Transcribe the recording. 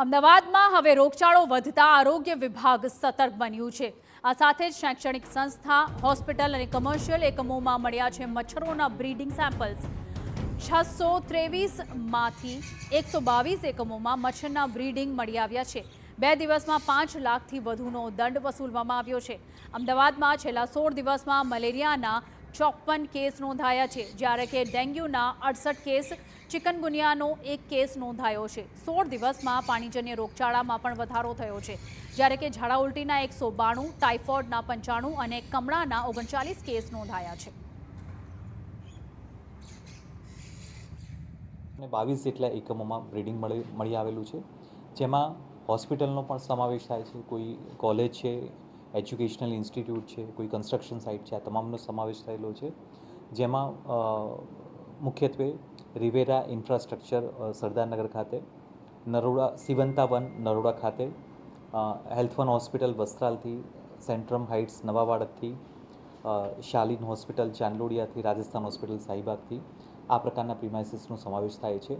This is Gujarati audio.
અમદાવાદમાં હવે રોગચાળો વધતા આરોગ્ય વિભાગ સતર્ક બન્યું છે। આ સાથે જ શૈક્ષણિક સંસ્થા, હોસ્પિટલ અને કોમર્શિયલ એકમોમાં મળ્યા છે મચ્છરોના બ્રીડિંગ સેમ્પલ્સ। 623માંથી 122 એકમોમાં મચ્છરના બ્રીડિંગ મળી આવ્યા છે। 2 દિવસમાં 5 લાખથી વધુનો દંડ વસૂલવામાં આવ્યો છે। અમદાવાદમાં છેલ્લા 16 દિવસમાં મલેરિયાના 54 કેસ નોંધાયા છે, જ્યારે કે ડેન્ગ્યુના 68 કેસ, ચિકનગુનિયાનો 1 કેસ નોંધાયો છે। 16 દિવસમાં પાણીજન્ય રોગચાળામાં પણ વધારો થયો છે, જ્યારે કે ઝાડા ઉલટીના 192, ટાઇફોઇડના 95 અને કમળાના 39 કેસ નોંધાયા છે। 22 જેટલા એકમોમાં બ્રીડિંગ મળી આવેલું છે, જેમાં હોસ્પિટલનો પણ સમાવેશ થાય છે, કોઈ કોલેજ છે, એજ્યુકેશનલ ઇન્સ્ટિટ્યૂટ છે, કોઈ કન્સ્ટ્રક્શન સાઇટ છે, આ તમામનો સમાવેશ થયેલો છે। જેમાં મુખ્યત્વે રિવેરા ઇન્ફ્રાસ્ટ્રક્ચર સરદારનગર ખાતે, નરોડા સિવંતા વન નરોડા ખાતે, હેલ્થ વન હોસ્પિટલ વસ્ત્રાલથી, સેન્ટ્રમ હાઇટ્સ નવાવાડથી, શાલીન હોસ્પિટલ ચાંદલોડિયાથી, રાજસ્થાન હોસ્પિટલ શાહીબાગથી આ પ્રકારના પ્રિમાઇસીસનો સમાવેશ થાય છે।